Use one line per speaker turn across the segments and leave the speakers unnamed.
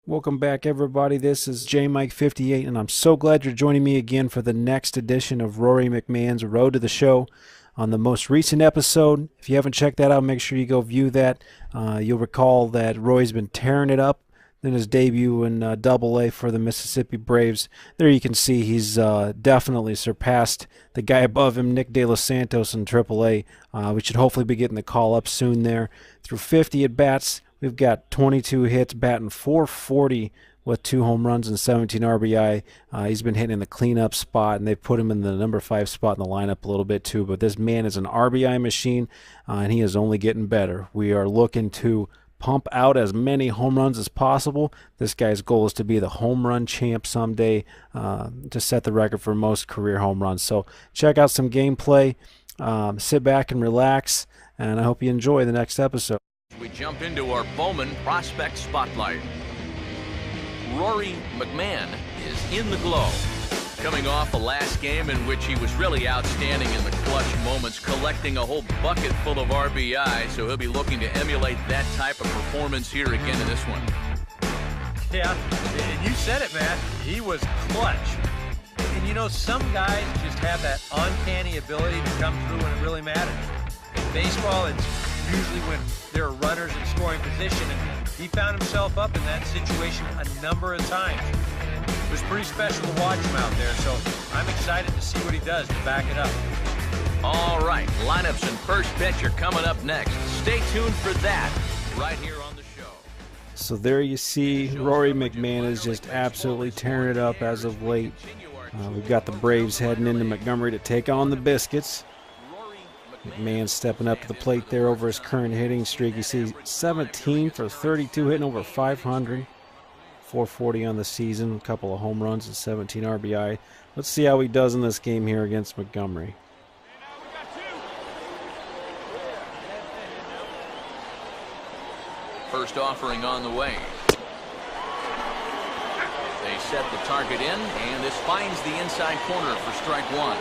Welcome back, everybody. This is jmik58, and I'm so glad you're joining me again for the next edition of Rory McMahon's Road to the Show. On the most recent episode, if you haven't checked that out, make sure you go view that. You'll recall that Roy's been tearing it up in his debut in Double-A for the Mississippi Braves. There you can see he's definitely surpassed the guy above him, Nick De Los Santos, in Triple-A. We should hopefully be getting the call up soon there. Through 50 at-bats, we've got 22 hits, batting .440 with 2 home runs and 17 RBI. He's been hitting the cleanup spot, and they've put him in the number 5 spot in the lineup a little bit too. But this man is an RBI machine, and he is only getting better. We are looking to pump out as many home runs as possible. This guy's goal is to be the home run champ someday, to set the record for most career home runs. So check out some gameplay, sit back and relax, and I hope you enjoy the next episode.
We jump into our Bowman Prospect Spotlight. Rory McMahon is in the glow, coming off a last game in which he was really outstanding in the clutch moments, collecting a whole bucket full of RBI, so he'll be looking to emulate that type of performance here again in this one.
Yeah, and you said it, man. He was clutch. And you know, some guys just have that uncanny ability to come through when it really matters. In baseball, it's usually when there are runners in scoring position, and he found himself up in that situation a number of times. It was pretty special to watch him out there, so I'm excited to see what he does to back it up.
All right, lineups and first pitch are coming up next. Stay tuned for that right here on the show.
So there you see Rory McMahon is just absolutely tearing it up as of late. We've got the Braves heading into Montgomery to take on the Biscuits. McMahon stepping up to the plate there over his current hitting streak. You see 17 for 32, hitting over 500. 440 on the season, a couple of home runs and 17 RBI. Let's see how he does in this game here against Montgomery.
First offering on the way. They set the target in, and this finds the inside corner for strike one.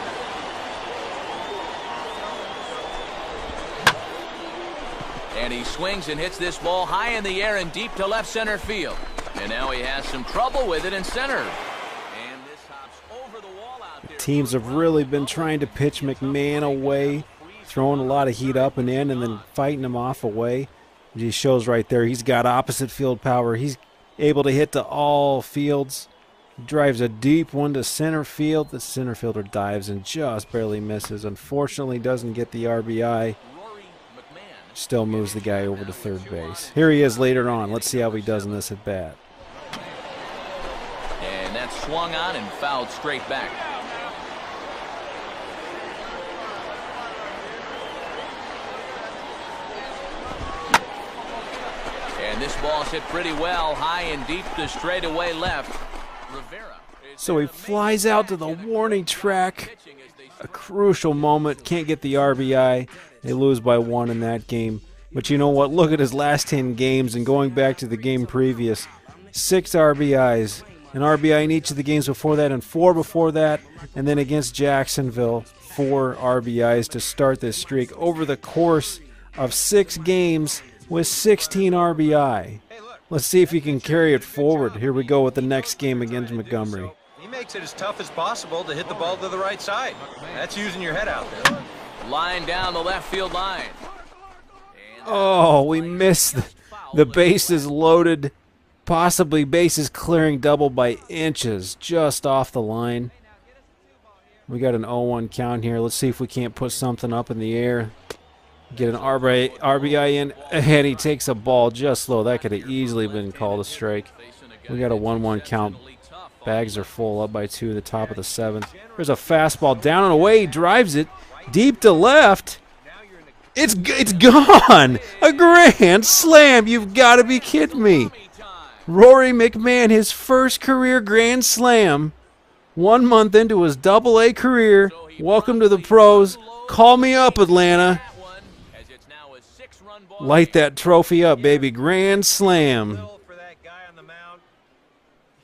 And he swings and hits this ball high in the air and deep to left center field. And now he has some trouble with it in center. And this hops over the wall out there.
Teams have really been trying to pitch McMahon away, throwing a lot of heat up and in, and then fighting him off away. He shows right there he's got opposite field power. He's able to hit to all fields. He drives a deep one to center field. The center fielder dives and just barely misses. Unfortunately, doesn't get the RBI. Still moves the guy over to third base. Here he is later on. Let's see how he does in this at bat.
And that's swung on and fouled straight back. And this ball's hit pretty well, high and deep to straightaway left. Rivera.
So he flies out to the warning track. A crucial moment. Can't get the RBI. They lose by 1 in that game. But you know what? Look at his last 10 games, and going back to the game previous, 6 RBIs. An RBI in each of the games before that and 4 before that. And then against Jacksonville, 4 RBIs to start this streak over the course of 6 games with 16 RBI. Let's see if he can carry it forward. Here we go with the next game against Montgomery.
He makes it as tough as possible to hit the ball to the right side. That's using your head out there.
Line down the left field line.
Oh, we missed the bases loaded, possibly bases clearing double by inches, just off the line. We got an 0-1 count here. Let's see if we can't put something up in the air. Get an RBI in ahead. He takes a ball just low. That could have easily been called a strike. We got a 1-1 count. Bags are full, up by 2 at the top of the 7th. There's a fastball down and away. He drives it deep to left. It's gone. A grand slam. You've got to be kidding me. Rory McMahon, his first career grand slam. 1 month into his Double-A career. Welcome to the pros. Call me up, Atlanta. Light that trophy up, baby. Grand slam.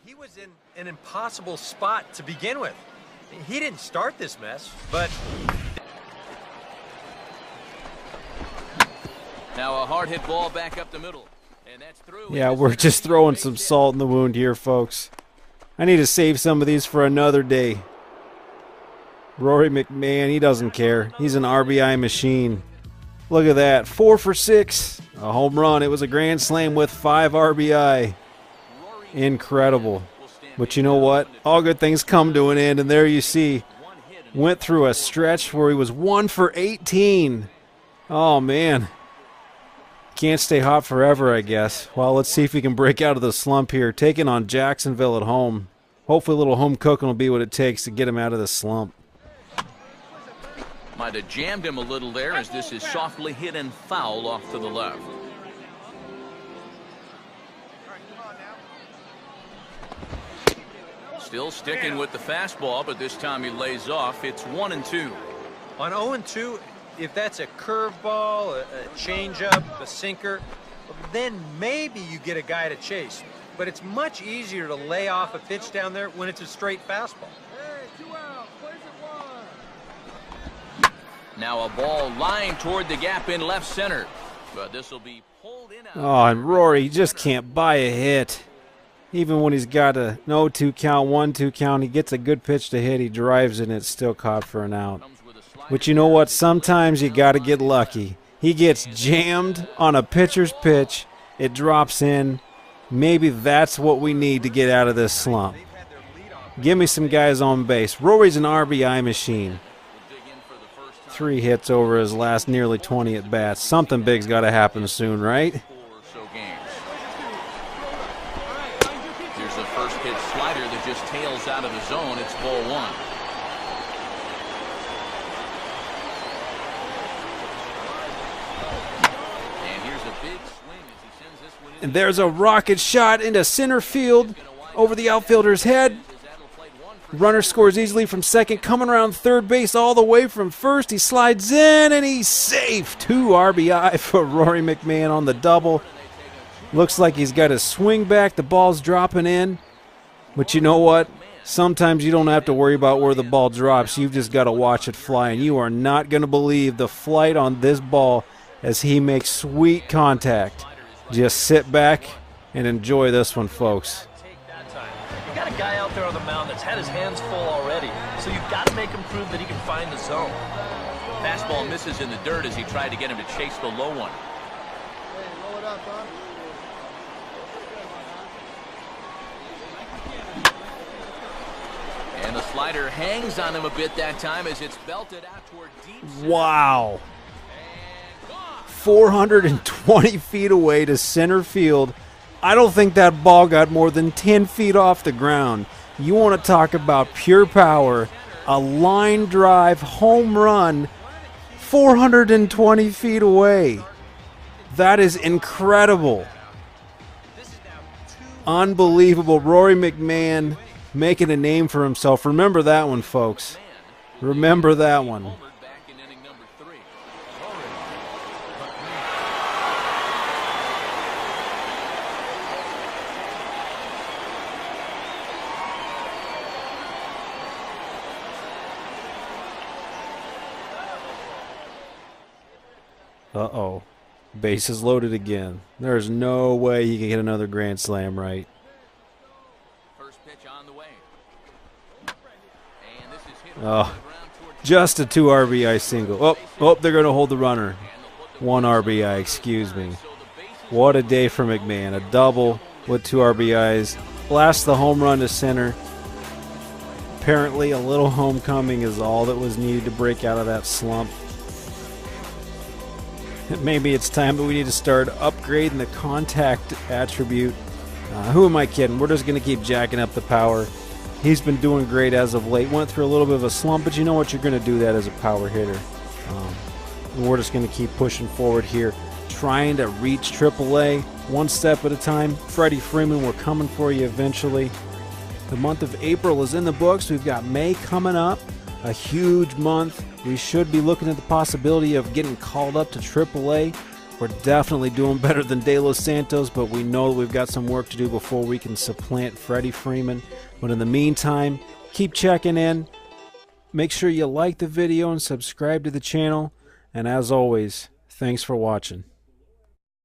He was in an impossible spot to begin with. He didn't start this mess, but...
Now a hard hit ball back up the middle.
Yeah, we're just throwing some salt in the wound here, folks. I need to save some of these for another day. Rory McMahon, he doesn't care. He's an RBI machine. Look at that, 4 for 6. A home run. It was a grand slam with 5 RBI. Incredible. But you know what? All good things come to an end, and there you see, went through a stretch where he was 1 for 18. Oh, man. Can't stay hot forever, I guess. Well, let's see if we can break out of the slump here. Taking on Jacksonville at home. Hopefully a little home cooking will be what it takes to get him out of the slump.
Might have jammed him a little there as this is softly hit and foul off to the left. Still sticking with the fastball, but this time he lays off. It's 1-2.
On 0-2, if that's a curveball, a changeup, a sinker, then maybe you get a guy to chase. But it's much easier to lay off a pitch down there when it's a straight fastball.
Now a ball lined toward the gap in left center. But this will be pulled in.
Oh, and Rory just can't buy a hit. Even when he's got a 0-2 count, 1-2 count, he gets a good pitch to hit, he drives it, and it's still caught for an out. But you know what? Sometimes you got to get lucky. He gets jammed on a pitcher's pitch. It drops in. Maybe that's what we need to get out of this slump. Give me some guys on base. Rory's an RBI machine. 3 hits over his last nearly 20 at-bats. Something big's got to happen soon, right?
Here's the first pitch slider that just tails out of the zone. It's ball 1. And here's a big swing as he sends this one in.
And there's a rocket shot into center field over the outfielder's head. Runner scores easily from second, coming around third base all the way from first. He slides in, and he's safe. 2 RBI for Rory McMahon on the double. Looks like he's got his swing back. The ball's dropping in. But you know what? Sometimes you don't have to worry about where the ball drops. You've just got to watch it fly, and you are not going to believe the flight on this ball as he makes sweet contact. Just sit back and enjoy this one, folks.
You got a guy out there on the mound that's had his hands full already, so you've got to make him prove that he can find the zone.
Fastball misses in the dirt as he tried to get him to chase the low one. And the slider hangs on him a bit that time as it's belted out toward deep center.
Wow. 420 feet away to center field. I don't think that ball got more than 10 feet off the ground. You want to talk about pure power. A line drive home run 420 feet away. That is incredible. Unbelievable. Rory McMahon making a name for himself. Remember that one, folks. Remember that one. Uh-oh. Bases loaded again. There's no way he can get another grand slam right.
First pitch on the way. And this is hit
Oh, just a 2 RBI single. Oh, they're going to hold the runner. 1 RBI, excuse me. What a day for McMahon. A double with 2 RBIs. Blast the home run to center. Apparently a little homecoming is all that was needed to break out of that slump. Maybe it's time, but we need to start upgrading the contact attribute. Who am I kidding? We're just going to keep jacking up the power. He's been doing great as of late. Went through a little bit of a slump, but you know what? You're going to do that as a power hitter. We're just going to keep pushing forward here, trying to reach AAA one step at a time. Freddie Freeman, we're coming for you eventually. The month of April is in the books. We've got May coming up, a huge month. We should be looking at the possibility of getting called up to AAA. We're definitely doing better than De Los Santos, but we know that we've got some work to do before we can supplant Freddie Freeman. But in the meantime, keep checking in. Make sure you like the video and subscribe to the channel. And as always, thanks for watching.